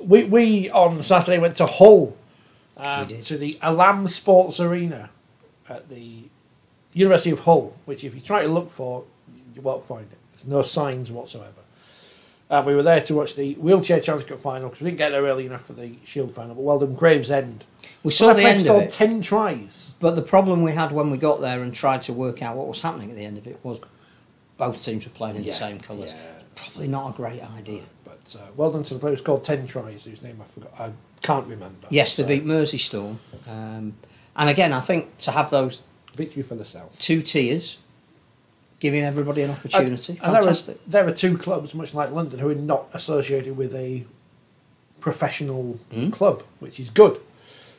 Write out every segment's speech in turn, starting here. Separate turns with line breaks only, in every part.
We on Saturday went to Hull, to the Alam Sports Arena at the University of Hull, which if you try to look for, you won't find it. There's no signs whatsoever. We were there to watch the Wheelchair Challenge Cup final because we didn't get there early enough for the Shield final. But well done, Gravesend.
We saw the end of it.
10 tries.
But the problem we had when we got there and tried to work out what was happening at the end of it was both teams were playing in the same colours. Yeah. Probably not a great idea.
But well done to the player who scored 10 tries, whose name I forgot. I can't remember.
Yes, they beat Merseystorm. And again, I think to have those...
Victory for the South.
2 tiers, giving everybody an opportunity.
And
fantastic.
There are 2 clubs, much like London, who are not associated with a professional club, which is good,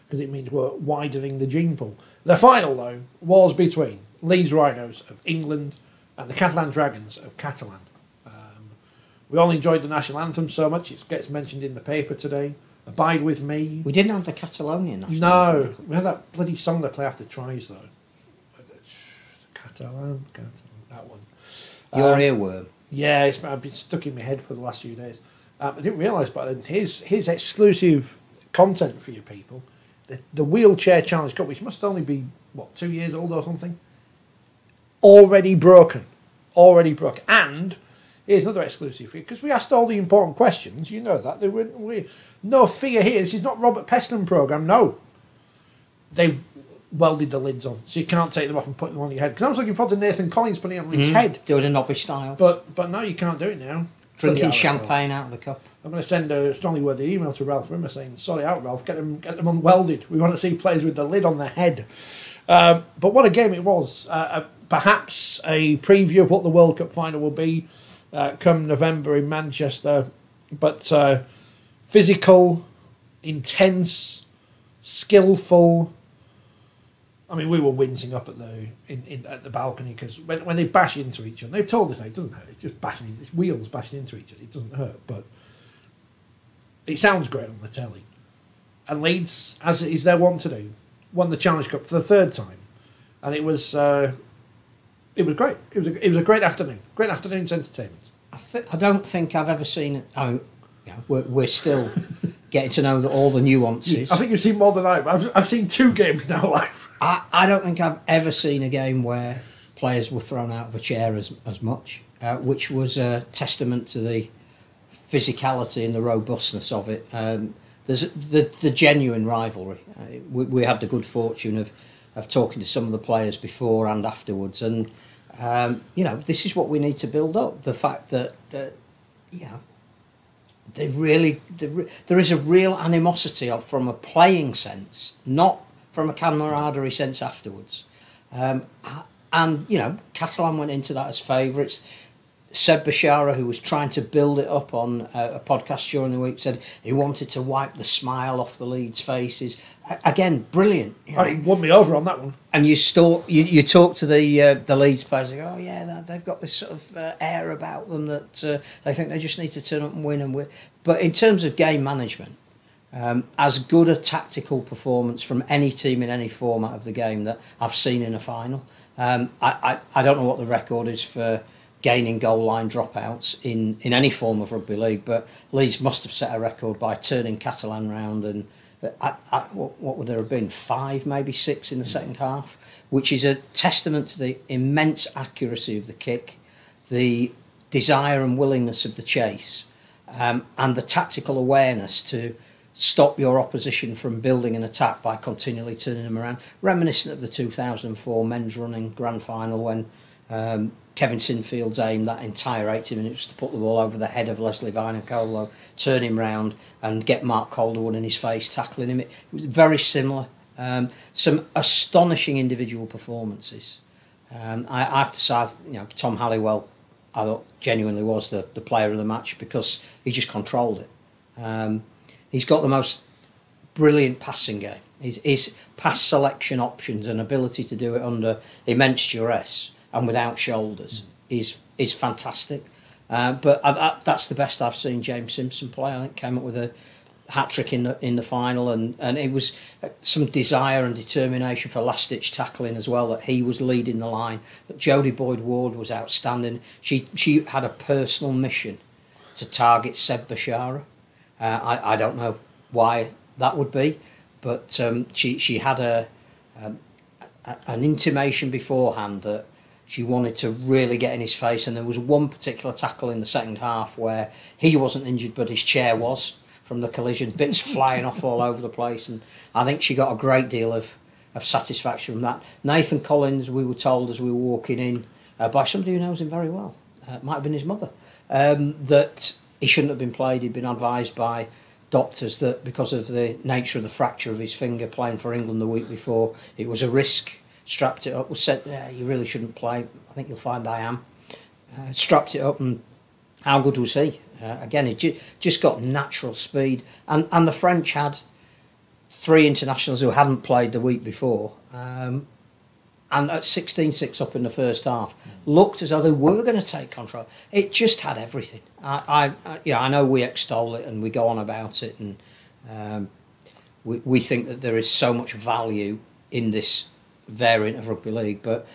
because it means we're widening the gene pool. The final, though, was between Leeds Rhinos of England and the Catalan Dragons of Catalan. We all enjoyed the national anthem so much, it gets mentioned in the paper today. Abide with me.
We didn't have the Catalonian national
anthem. No, we had that bloody song they play after tries, though. Catalan, that one.
Your earworm.
Yeah, it's been stuck in my head for the last few days. I didn't realise, but his exclusive content for you people, the Wheelchair Challenge Cup, which must only be, 2 years old or something, already broken. And here's another exclusive for you, because we asked all the important questions, you know that. No fear here, this is not Robert Peston programme, no. They've welded the lids on, so you can't take them off and put them on your head. Because I was looking forward to Nathan Collins putting it on his head.
Do it in Nobby style.
But no, you can't do it now.
Drinking champagne out of the cup.
I'm going to send a strongly worded email to Ralph Rimmer saying, sorry out, Ralph, get them unwelded. We want to see players with the lid on their head. But what a game it was. Perhaps a preview of what the World Cup final will be come November in Manchester. But physical, intense, skillful. I mean, we were wincing up at the balcony because when they bash into each other, they've told us now it doesn't hurt. It's just bashing, it's wheels bashing into each other. It doesn't hurt, but it sounds great on the telly. And Leeds, as it is their want to do, won the Challenge Cup for the 3rd time, and it was great. It was a great afternoon. Great afternoon's entertainment.
I don't think I've ever seen it. We're still getting to know all the nuances.
I think you've seen more than I have. I've seen 2 games now live.
I don't think I've ever seen a game where players were thrown out of a chair as much, which was a testament to the physicality and the robustness of it. There's the genuine rivalry. We had the good fortune of talking to some of the players before and afterwards, and this is what we need to build up. The fact that there is a real animosity from a playing sense, not from a camaraderie sense afterwards. And Catalan went into that as favourites. Seb Bashara, who was trying to build it up on a podcast during the week, said he wanted to wipe the smile off the Leeds faces. Again, brilliant.
He won me over on that one.
And you talk to the Leeds players, they go, oh yeah, they've got this sort of air about them that they think they just need to turn up and win. But in terms of game management, as good a tactical performance from any team in any format of the game that I've seen in a final. I don't know what the record is for gaining goal line dropouts in any form of rugby league, but Leeds must have set a record by turning Catalan round, and what would there have been, 5, maybe 6 in the second half, which is a testament to the immense accuracy of the kick, the desire and willingness of the chase, and the tactical awareness to stop your opposition from building an attack by continually turning them around. Reminiscent of the 2004 men's running grand final when Kevin Sinfield's aimed that entire 80 minutes to put the ball over the head of Leslie Vinacolo, turn him round and get Mark Calderwood in his face, tackling him. It was very similar. Some astonishing individual performances. I have to say, Tom Halliwell, I thought genuinely was the player of the match because he just controlled it. He's got the most brilliant passing game. His pass selection options and ability to do it under immense duress and without shoulders is fantastic. But that's the best I've seen James Simpson play. I think came up with a hat-trick in the final, and it was some desire and determination for last-ditch tackling as well, that he was leading the line. That Jodie Boyd-Ward was outstanding. She had a personal mission to target Seb Bashara. I don't know why that would be, but she had an intimation beforehand that she wanted to really get in his face, and there was one particular tackle in the second half where he wasn't injured but his chair was from the collision, bits flying off all over the place, and I think she got a great deal of satisfaction from that. Nathan Collins, we were told as we were walking in by somebody who knows him very well, it might have been his mother, that he shouldn't have been played. He'd been advised by doctors that because of the nature of the fracture of his finger playing for England the week before, it was a risk. Strapped it up, was said, yeah, you really shouldn't play. I think you'll find I am. Strapped it up, and how good was he? Again, he just got natural speed. And the French had 3 internationals who hadn't played the week before, and at 16-6 up in the first half, looked as though they were going to take control. It just had everything. I know we extol it and we go on about it, and we think that there is so much value in this variant of rugby league, but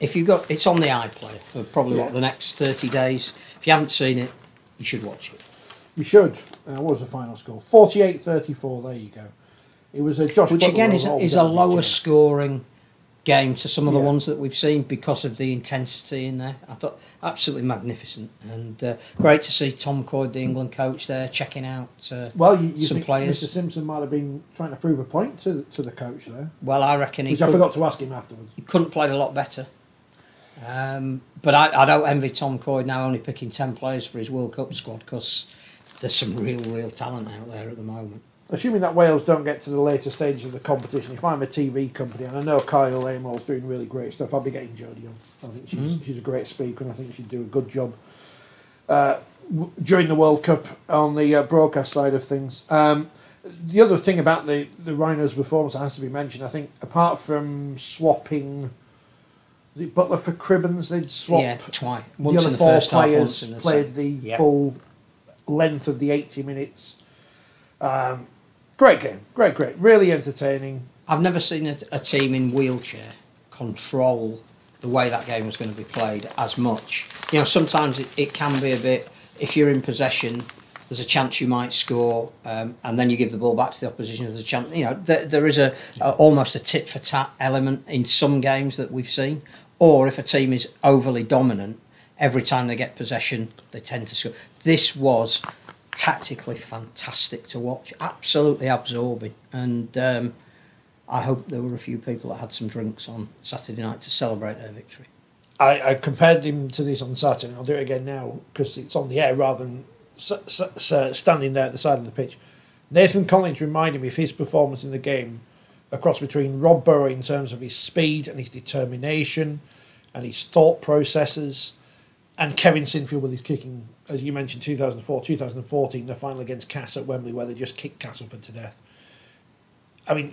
if you've got, it's on the iPlayer for probably the next 30 days. If you haven't seen it, you should watch it.
You should. What was the final score? 48-34. There you go. It was a Josh,
which
Butler
again is a lower scoring game to some of the ones that we've seen because of the intensity in there. I thought absolutely magnificent, and great to see Tom Coyd, the England coach, there checking out
you
some
think
players.
Mr. Simpson might have been trying to prove a point to the coach there.
Well, I reckon
I forgot to ask him afterwards.
He couldn't play a lot better. But I don't envy Tom Coyd now only picking 10 players for his World Cup squad, because there's some real talent out there at the moment.
Assuming that Wales don't get to the later stages of the competition, if I'm a TV company, and I know Kyle Amell's doing really great stuff, I'll be getting Jodie on. I think she's a great speaker, and I think she'd do a good job during the World Cup on the broadcast side of things. The other thing about the Rhinos' performance that has to be mentioned, I think, apart from swapping, was it Butler for Cribbins? They'd swap
twice.
The other 4 players played the full length of the 80 minutes. Great game, great, really entertaining.
I've never seen a team in wheelchair control the way that game was going to be played as much. Sometimes it can be a bit, if you're in possession, there's a chance you might score, and then you give the ball back to the opposition. There's a chance, there is almost a tit for tat element in some games that we've seen. Or if a team is overly dominant, every time they get possession, they tend to score. This was tactically fantastic to watch, absolutely absorbing, and I hope there were a few people that had some drinks on Saturday night to celebrate their victory.
I compared him to this on Saturday. I'll do it again now because it's on the air rather than standing there at the side of the pitch. Nathan Collins reminded me of his performance in the game, a cross between Rob Burrow in terms of his speed and his determination and his thought processes, and Kevin Sinfield with his kicking, as you mentioned, 2004, 2014, the final against Cass at Wembley, where they just kicked Castleford to death. I mean,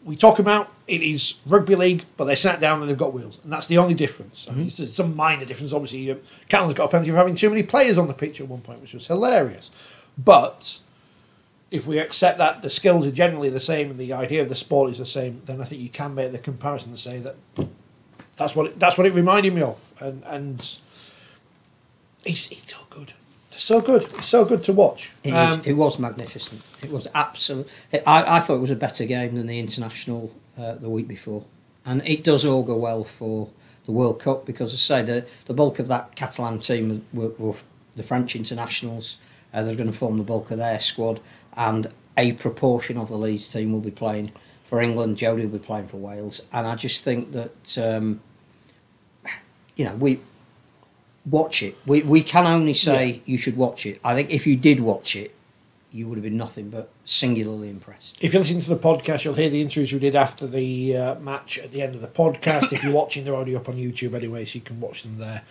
we talk about it is rugby league, but they sat down and they've got wheels, and that's the only difference. I mean, it's some minor difference. Obviously, Catalans got a penalty for having too many players on the pitch at one point, which was hilarious. But if we accept that the skills are generally the same and the idea of the sport is the same, then I think you can make the comparison and say that that's what it reminded me of, and he's so good. So good. It's so good to watch.
It was magnificent. It was absolute. I thought it was a better game than the international the week before, and it does augur well for the World Cup because, as I say, the bulk of that Catalan team were the French internationals. They're going to form the bulk of their squad, and a proportion of the Leeds team will be playing for England. Jodie will be playing for Wales, and I just think that we watch it. We can only say you should watch it. I think if you did watch it, you would have been nothing but singularly impressed.
If you listen to the podcast, you'll hear the interviews we did after the match at the end of the podcast. If you're watching, they're already up on YouTube anyway, so you can watch them there.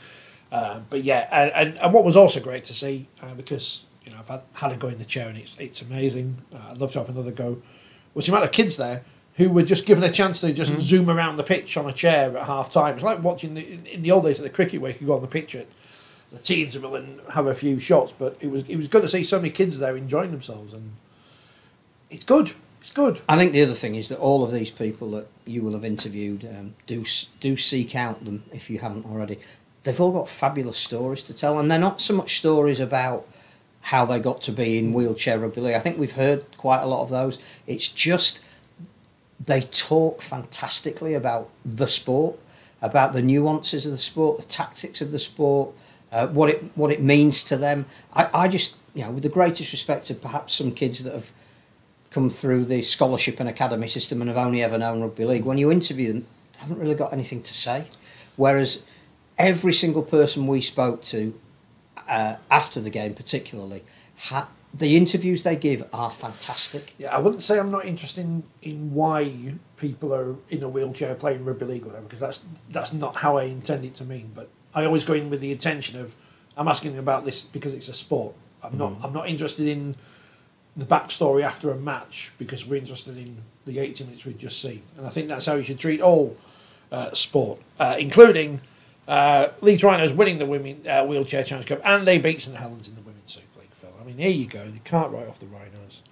But yeah, and what was also great to see, because I've had a go in the chair and it's amazing. I'd love to have another go. Was the amount of kids there who were just given a chance to just zoom around the pitch on a chair at half time. It's like watching in the old days at the cricket where you could go on the pitch at the tea interval and have a few shots. But it was good to see so many kids there enjoying themselves, and it's good. It's good.
I think the other thing is that all of these people that you will have interviewed do seek out them if you haven't already. They've all got fabulous stories to tell, and they're not so much stories about how they got to be in wheelchair rugby league. I think we've heard quite a lot of those. It's just they talk fantastically about the sport, about the nuances of the sport, the tactics of the sport, what it means to them. I just, with the greatest respect to perhaps some kids that have come through the scholarship and academy system and have only ever known rugby league, when you interview them, they haven't really got anything to say. Whereas every single person we spoke to after the game particularly, the interviews they give are fantastic.
Yeah, I wouldn't say I'm not interested in why people are in a wheelchair playing rugby league or whatever, because that's not how I intend it to mean. But I always go in with the intention of, I'm asking about this because it's a sport. I'm not interested in the backstory after a match because we're interested in the 80 minutes we've just seen. And I think that's how you should treat all sport, including Leeds Rhinos winning the Women Wheelchair Challenge Cup, and they beat St Helens in the Women's Super League, Phil. I mean, here you go. You can't write off the Rhinos.